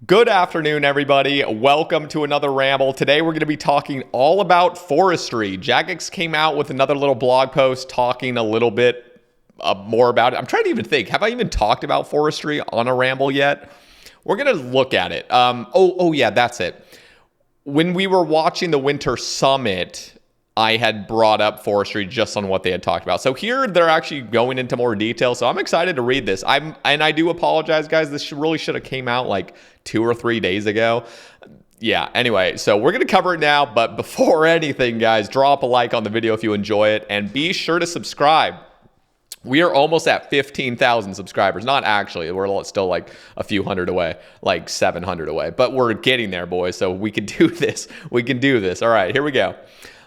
Good afternoon, everybody. Welcome to another Ramble. Today, we're going to be talking all about forestry. Jagex came out with another little blog post talking a little bit more about it. I'm trying to even think. Have I even talked about forestry on a Ramble yet? We're going to look at it. Yeah, that's it. When we were watching the Winter Summit, I had brought up forestry just on what they had talked about. So here they're actually going into more detail. So I'm excited to read this. I do apologize, guys. This really should have came out like 2 or 3 days ago. Yeah, anyway, so we're going to cover it now. But before anything, guys, drop a like on the video if you enjoy it. And be sure to subscribe. We are almost at 15,000 subscribers. Not actually. We're still like a few hundred away, like 700 away. But we're getting there, boys. So we can do this. We can do this. All right, here we go.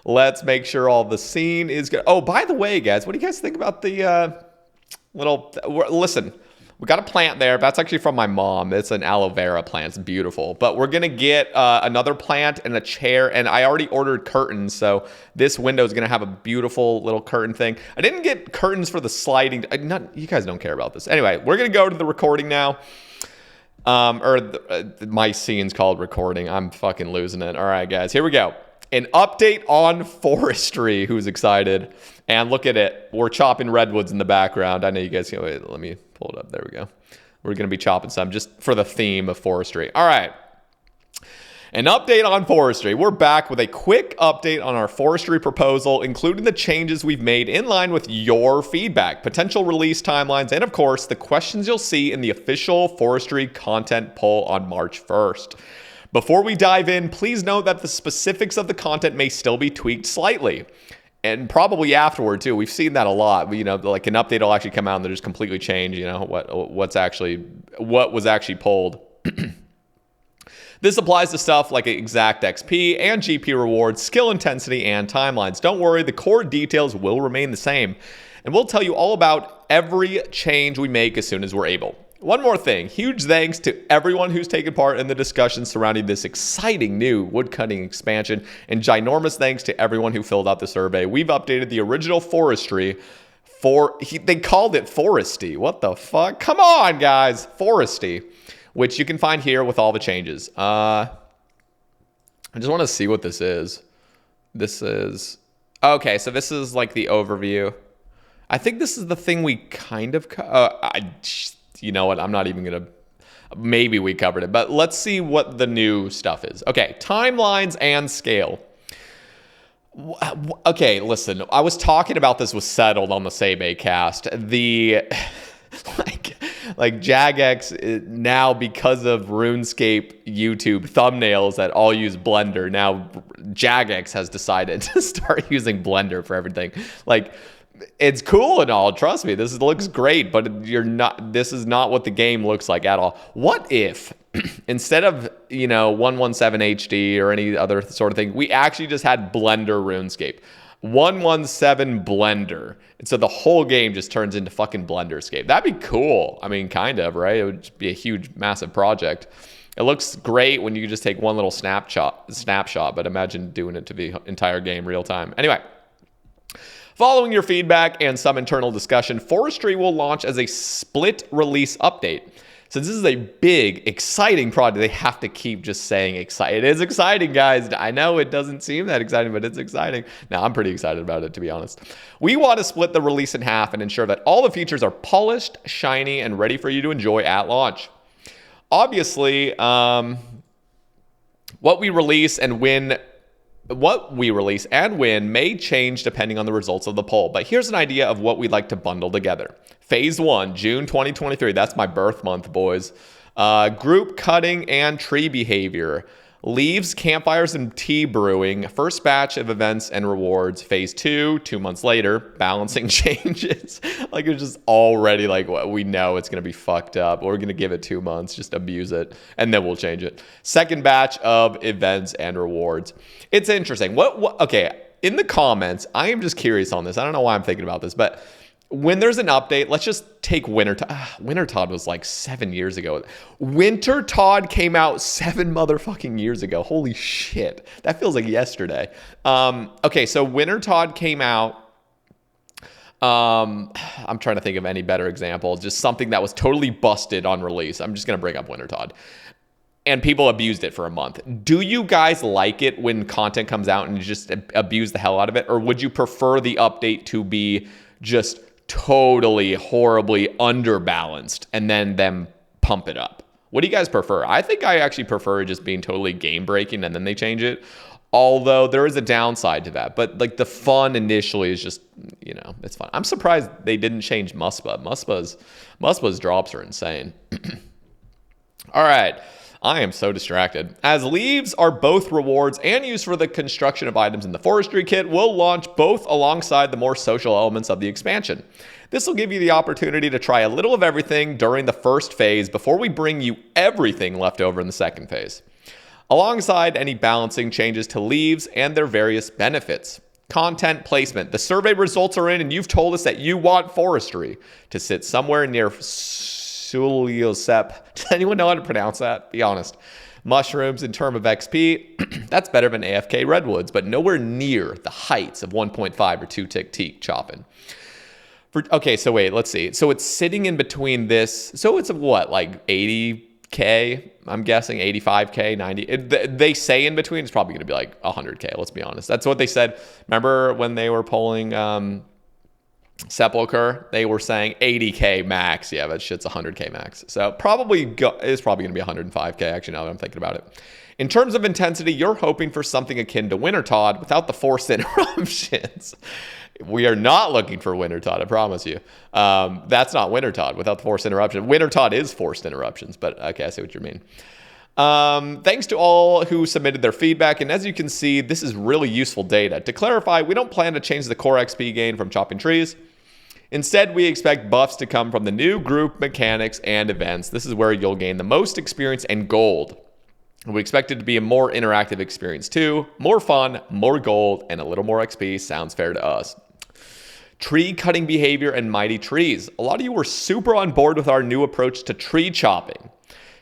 Let's make sure all the scene is good. Oh, by the way, guys, what do you guys think about the listen, we got a plant there. That's actually from my mom. It's an aloe vera plant. It's beautiful. But we're going to get another plant and a chair. And I already ordered curtains. So this window is going to have a beautiful little curtain thing. I didn't get curtains for the sliding. You guys don't care about this. Anyway, we're going to go to the recording now. My scene's called recording. I'm fucking losing it. All right, guys, here we go. An update on forestry. Who's excited? And look at it. We're chopping redwoods in the background. I know you guys can wait. Let me pull it up. There we go. We're going to be chopping some just for the theme of forestry. All right. An update on forestry. We're back with a quick update on our forestry proposal, including the changes we've made in line with your feedback, potential release timelines, and of course, the questions you'll see in the official forestry content poll on March 1st. Before we dive in, please note that the specifics of the content may still be tweaked slightly. And probably afterward, too. We've seen that a lot. Like an update will actually come out and they'll just completely change, what was actually polled. This applies to stuff like exact XP and GP rewards, skill intensity, and timelines. Don't worry, the core details will remain the same. And we'll tell you all about every change we make as soon as we're able. One more thing, huge thanks to everyone who's taken part in the discussion surrounding this exciting new woodcutting expansion, and ginormous thanks to everyone who filled out the survey. We've updated the original forestry they called it Foresty. What the fuck? Come on, guys. Foresty, which you can find here with all the changes. I just want to see what this is. Okay, so this is like the overview. I think this is the thing we kind of, you know what? I'm not even going to, maybe we covered it, but let's see what the new stuff is. Okay, timelines and scale. Okay, listen, I was talking about this was settled on the Sebe cast. Like Jagex now, because of RuneScape YouTube thumbnails that all use Blender, now Jagex has decided to start using Blender for everything. Like, it's cool and all, trust me, this looks great, but this is not what the game looks like at all. What if instead of 117 HD or any other sort of thing, we actually just had Blender RuneScape, 117 Blender, and so the whole game just turns into fucking Blenderscape? That'd be cool. I mean, kind of, right? It would just be a huge, massive project. It looks great when you can just take one little snapshot, but imagine doing it to the entire game real time. Anyway, following your feedback and some internal discussion, Forestry will launch as a split release update. Since this is a big, exciting project, they have to keep just saying exciting. It is exciting, guys. I know it doesn't seem that exciting, but it's exciting. Now, I'm pretty excited about it, to be honest. We want to split the release in half and ensure that all the features are polished, shiny, and ready for you to enjoy at launch. Obviously, what we release and when may change depending on the results of the poll. But here's an idea of what we'd like to bundle together. Phase 1, June 2023. That's my birth month, boys. Group cutting and tree behavior. Leaves, campfires, and tea brewing. First batch of events and rewards. Phase 2, 2 months later. Balancing changes. Like, it's just already like we know it's going to be fucked up. We're going to give it 2 months. Just abuse it. And then we'll change it. Second batch of events and rewards. It's interesting. Okay, in the comments, I am just curious on this. I don't know why I'm thinking about this, but when there's an update, let's just take Wintertod was like 7 years ago. Wintertod came out 7 motherfucking years ago. Holy shit. That feels like yesterday. Okay, so Wintertod came out. I'm trying to think of any better example. Just something that was totally busted on release. I'm just going to bring up Wintertod. and people abused it for a month. Do you guys like it when content comes out and you just abuse the hell out of it? Or would you prefer the update to be just totally horribly underbalanced and then them pump it up? What do you guys prefer? I think I actually prefer just being totally game breaking and then they change it. Although there is a downside to that. But like the fun initially is just, you know, it's fun. I'm surprised they didn't change Muspa. Muspa's drops are insane. All right. I am so distracted. As leaves are both rewards and used for the construction of items in the forestry kit, we'll launch both alongside the more social elements of the expansion. This will give you the opportunity to try a little of everything during the first phase before we bring you everything left over in the second phase, alongside any balancing changes to leaves and their various benefits. Content placement. The survey results are in, and you've told us that you want forestry to sit somewhere near Suliosep. Does anyone know how to pronounce that? Be honest. Mushrooms in terms of XP, that's better than AFK redwoods, but nowhere near the heights of 1.5 or 2 tick teak chopping. Okay, so wait, let's see. So it's sitting in between this. So it's what, like 80K? I'm guessing 85K, 90. They say in between, it's probably going to be like 100K, let's be honest. That's what they said. Remember when they were polling Sepulcher, they were saying 80K max. Yeah, that shit's 100K max. So it's probably going to be 105K, actually, now that I'm thinking about it. In terms of intensity, you're hoping for something akin to Wintertodt without the forced interruptions. We are not looking for Wintertodt, I promise you. That's not Wintertodt without the forced interruption. Wintertodt is forced interruptions, but okay, I see what you mean. Thanks to all who submitted their feedback, and as you can see, this is really useful data. To clarify, we don't plan to change the core XP gain from chopping trees. Instead, we expect buffs to come from the new group mechanics and events. This is where you'll gain the most experience and gold. We expect it to be a more interactive experience too. More fun, more gold, and a little more XP sounds fair to us. Tree cutting behavior and mighty trees. A lot of you were super on board with our new approach to tree chopping.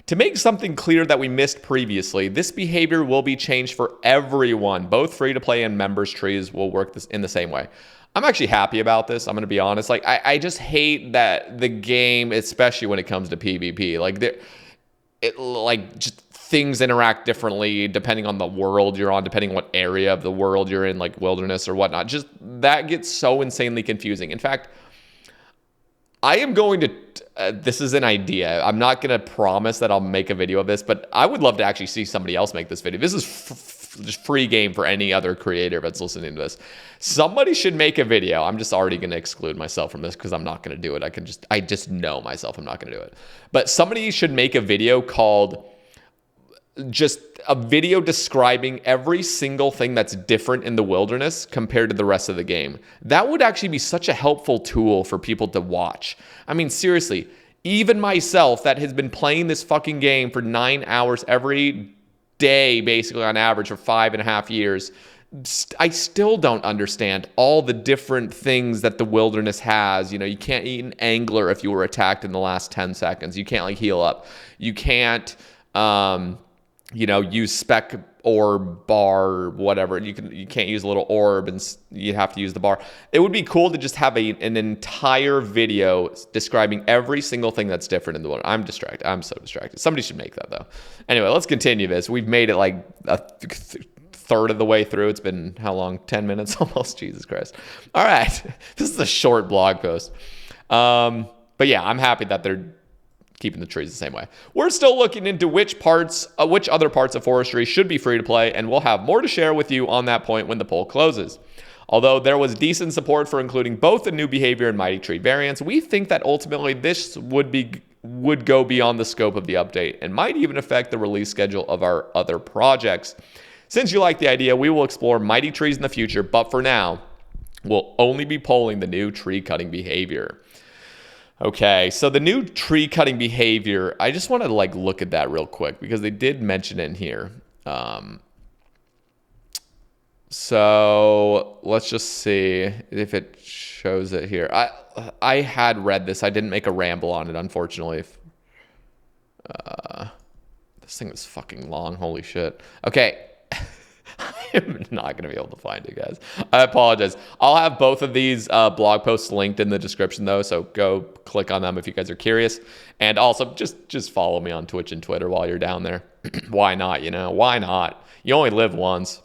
To make something clear that we missed previously, this behavior will be changed for everyone. Both free-to-play and members trees will work in the same way. I'm actually happy about this. I'm going to be honest. Like, I just hate that the game, especially when it comes to PvP, just things interact differently depending on the world you're on, depending on what area of the world you're in, like wilderness or whatnot. Just that gets so insanely confusing. In fact, I am going to, this is an idea. I'm not going to promise that I'll make a video of this, but I would love to actually see somebody else make this video. This is just free game for any other creator that's listening to this. Somebody should make a video. I'm just already going to exclude myself from this because I'm not going to do it. I just know myself. I'm not going to do it. But somebody should make a video called just a video describing every single thing that's different in the wilderness compared to the rest of the game. That would actually be such a helpful tool for people to watch. I mean, seriously, even myself that has been playing this fucking game for 9 hours every day, basically on average for 5.5 years, I still don't understand all the different things that the wilderness has. You know, you can't eat an angler if you were attacked in the last 10 seconds. You can't like heal up. You can't, use spec orb bar, whatever. You can't use a little orb and you have to use the bar. It would be cool to just have an entire video describing every single thing that's different in the world. I'm distracted. I'm so distracted. Somebody should make that though. Anyway, let's continue this. We've made it like a third of the way through. It's been how long? 10 minutes almost. Jesus Christ. All right. This is a short blog post. But yeah, I'm happy that they're keeping the trees the same way. We're still looking into which other parts of forestry should be free to play, and we'll have more to share with you on that point when the poll closes. Although there was decent support for including both the new behavior and mighty tree variants, we think that ultimately this would go beyond the scope of the update and might even affect the release schedule of our other projects. Since you like the idea, we will explore mighty trees in the future, but for now, we'll only be polling the new tree cutting behavior. Okay, so the new tree cutting behavior, I just want to look at that real quick because they did mention it in here. So let's just see if it shows it here. I had read this. I didn't make a ramble on it, unfortunately. This thing is fucking long. Holy shit. Okay. I'm not going to be able to find it, guys. I apologize. I'll have both of these blog posts linked in the description, though, so go click on them if you guys are curious. And also, just follow me on Twitch and Twitter while you're down there. Why not, you know? Why not? You only live once.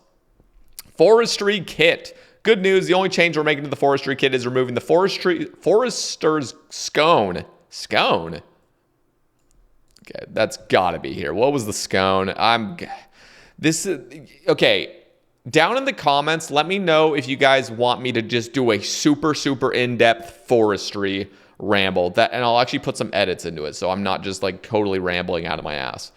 Forestry kit. Good news, the only change we're making to the forestry kit is removing the forester's scone. Scone? Okay, that's gotta be here. What was the scone? Okay. Down in the comments, let me know if you guys want me to just do a super, super in-depth forestry ramble. And I'll actually put some edits into it, so I'm not just like totally rambling out of my ass.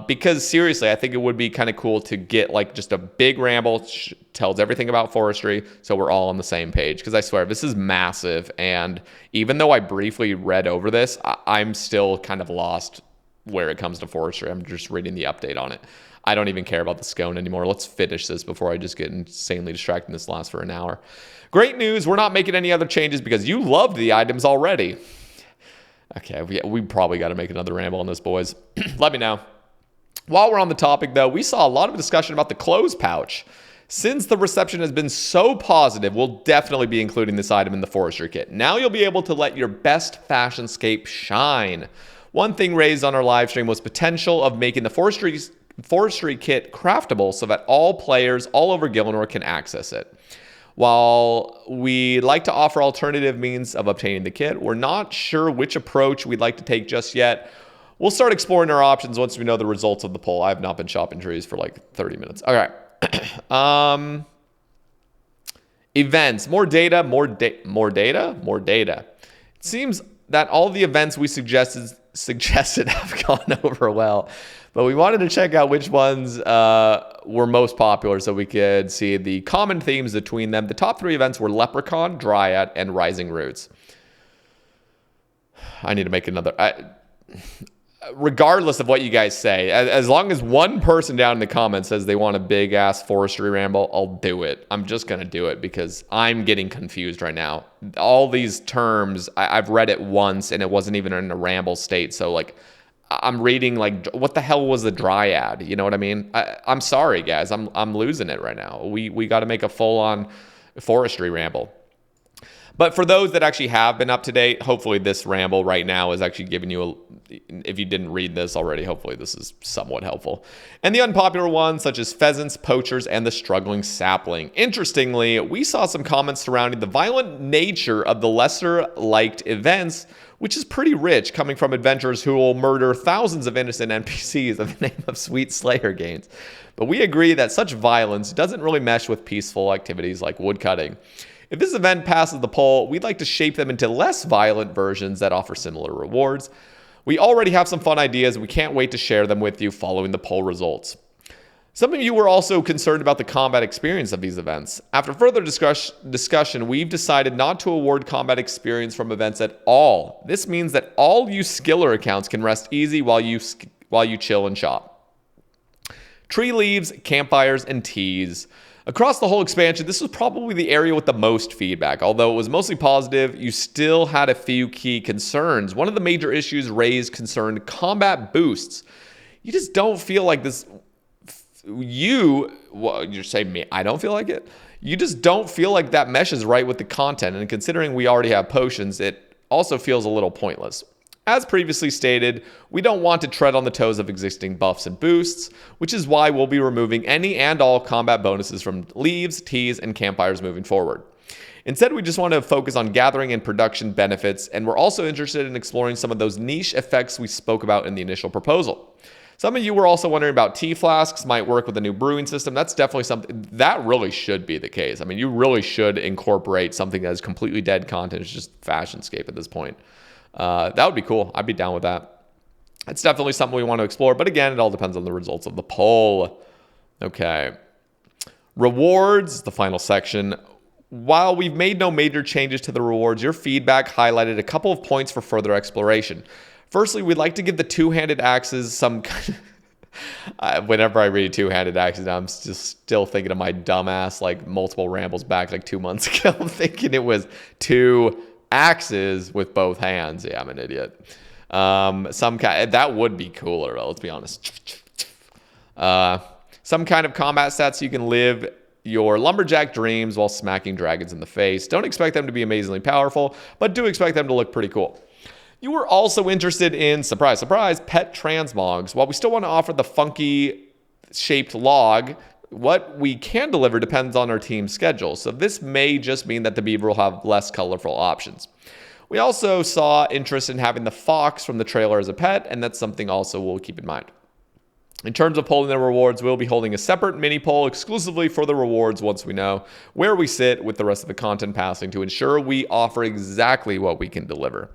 Because seriously, I think it would be kind of cool to get like just a big ramble, tells everything about forestry, so we're all on the same page. Because I swear, this is massive, and even though I briefly read over this, I'm still kind of lost where it comes to forestry. I'm just reading the update on it. I don't even care about the scone anymore. Let's finish this before I just get insanely distracted and this lasts for an hour. Great news, we're not making any other changes because you loved the items already. Okay, we probably got to make another ramble on this, boys. Let me know. While we're on the topic, though, we saw a lot of discussion about the clothes pouch. Since the reception has been so positive, we'll definitely be including this item in the forestry kit. Now you'll be able to let your best fashionscape shine. One thing raised on our live stream was potential of making the forestry kit craftable so that all players all over Gillinor can access it. While we like to offer alternative means of obtaining the kit, we're not sure which approach we'd like to take just yet. We'll start exploring our options once we know the results of the poll. I have not been shopping trees for like 30 minutes. All right. Events. More data. It seems that all the events we suggested have gone over well, but we wanted to check out which ones were most popular so we could see the common themes between them. The top 3 events were Leprechaun, Dryad, and Rising Roots. I need to make another... regardless of what you guys say, as long as one person down in the comments says they want a big ass forestry ramble, I'll do it. I'm just going to do it because I'm getting confused right now. All these terms, I've read it once and it wasn't even in a ramble state. So like I'm reading like, what the hell was the Dryad? You know what I mean? I'm sorry guys. I'm losing it right now. We got to make a full on forestry ramble. But for those that actually have been up to date, hopefully this ramble right now is actually giving you if you didn't read this already, hopefully this is somewhat helpful. And the unpopular ones, such as pheasants, poachers, and the struggling sapling. Interestingly, we saw some comments surrounding the violent nature of the lesser-liked events, which is pretty rich, coming from adventurers who will murder thousands of innocent NPCs in the name of sweet Slayer gains. But we agree that such violence doesn't really mesh with peaceful activities like woodcutting. If this event passes the poll, we'd like to shape them into less violent versions that offer similar rewards. We already have some fun ideas, and we can't wait to share them with you following the poll results. Some of you were also concerned about the combat experience of these events. After further discussion, we've decided not to award combat experience from events at all. This means that all you skiller accounts can rest easy while you chill and shop. Tree leaves, campfires, and teas. Across the whole expansion, this was probably the area with the most feedback. Although it was mostly positive, you still had a few key concerns. One of the major issues raised concerned combat boosts. You just don't feel like this... you're saying me, I don't feel like it? You just don't feel like that meshes right with the content. And considering we already have potions, it also feels a little pointless. As previously stated, we don't want to tread on the toes of existing buffs and boosts, which is why we'll be removing any and all combat bonuses from leaves, teas, and campfires moving forward. Instead, we just want to focus on gathering and production benefits, and we're also interested in exploring some of those niche effects we spoke about in the initial proposal. Some of you were also wondering about tea flasks might work with a new brewing system. That's definitely something that really should be the case. I mean, you really should incorporate something that is completely dead content. It's just fashionscape at this point. That would be cool. I'd be down with that. It's definitely something we want to explore, but again, it all depends on the results of the poll. Okay. Rewards, the final section. While we've made no major changes to the rewards, your feedback highlighted a couple of points for further exploration. Firstly, we'd like to give the two-handed axes some... whenever I read two-handed axes, I'm just still thinking of my dumbass, like, multiple rambles back like 2 months ago. I'm thinking it was two axes with both hands. Yeah, I'm an idiot. Some kind that would be cooler, though, let's be honest. Some kind of combat stats so you can live your lumberjack dreams while smacking dragons in the face. Don't expect them to be amazingly powerful, but do expect them to look pretty cool. You were also interested in, surprise, surprise, pet transmogs. While we still want to offer the funky shaped log, what we can deliver depends on our team's schedule. So this may just mean that the beaver will have less colorful options. We also saw interest in having the fox from the trailer as a pet, and that's something also we'll keep in mind. In terms of polling the rewards, we'll be holding a separate mini poll exclusively for the rewards once we know where we sit with the rest of the content passing to ensure we offer exactly what we can deliver.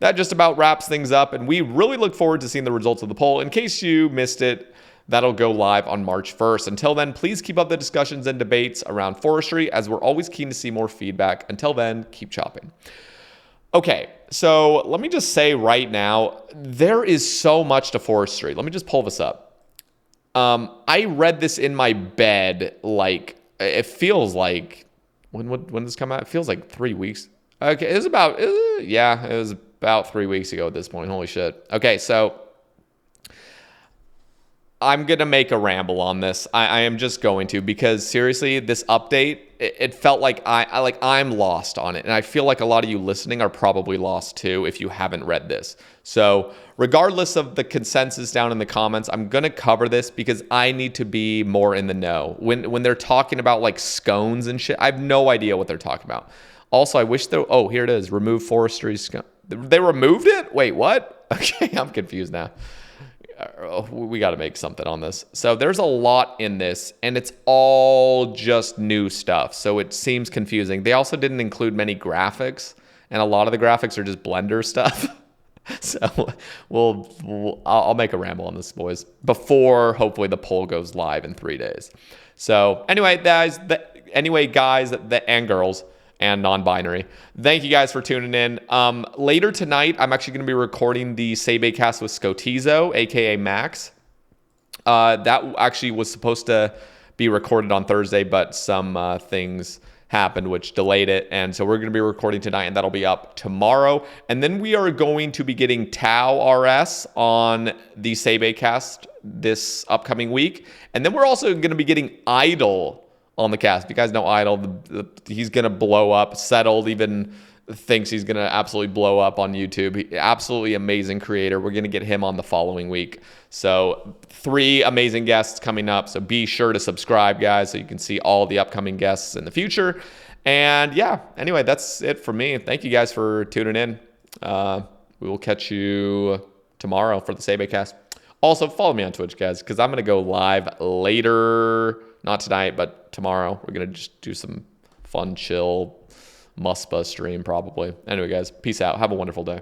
That just about wraps things up, and we really look forward to seeing the results of the poll. In case you missed it, that'll go live on March 1st. Until then, please keep up the discussions and debates around forestry, as we're always keen to see more feedback. Until then, keep chopping. Okay, so let me just say right now, there is so much to forestry. Let me just pull this up. I read this in my bed, like, it feels like, when did this come out? It feels like 3 weeks. Okay, it was about 3 weeks ago at this point. Holy shit. Okay, so I'm going to make a ramble on this. I am just going to, because seriously, this update, it felt like I'm lost on it. And I feel like a lot of you listening are probably lost too if you haven't read this. So regardless of the consensus down in the comments, I'm going to cover this because I need to be more in the know. When they're talking about like scones and shit, I have no idea what they're talking about. Also, I wish here it is. Remove forestry scone. They removed it? Wait, what? Okay, I'm confused now. We got to make something on this. So there's a lot in this, and it's all just new stuff. So it seems confusing. They also didn't include many graphics, and a lot of the graphics are just Blender stuff. So I'll make a ramble on this, boys, before hopefully the poll goes live in 3 days. So anyway, guys, and girls, and non-binary, thank you guys for tuning in. Later tonight, I'm actually going to be recording the Sebe cast with Scotizo, aka Max. That actually was supposed to be recorded on Thursday, but some things happened which delayed it, and so we're going to be recording tonight, and that'll be up tomorrow. And then we are going to be getting Tau RS on the Sebe cast this upcoming week, and then we're also going to be getting Idol on the cast. If you guys know Idol, he's going to blow up. Settled even thinks he's going to absolutely blow up on YouTube. Absolutely amazing creator. We're going to get him on the following week. So 3 amazing guests coming up. So be sure to subscribe, guys, so you can see all the upcoming guests in the future. And yeah, anyway, that's it for me. Thank you guys for tuning in. We will catch you tomorrow for the Sebe cast. Also, follow me on Twitch, guys, because I'm going to go live later. Not tonight, but tomorrow. We're going to just do some fun, chill, Muspa stream probably. Anyway, guys, peace out. Have a wonderful day.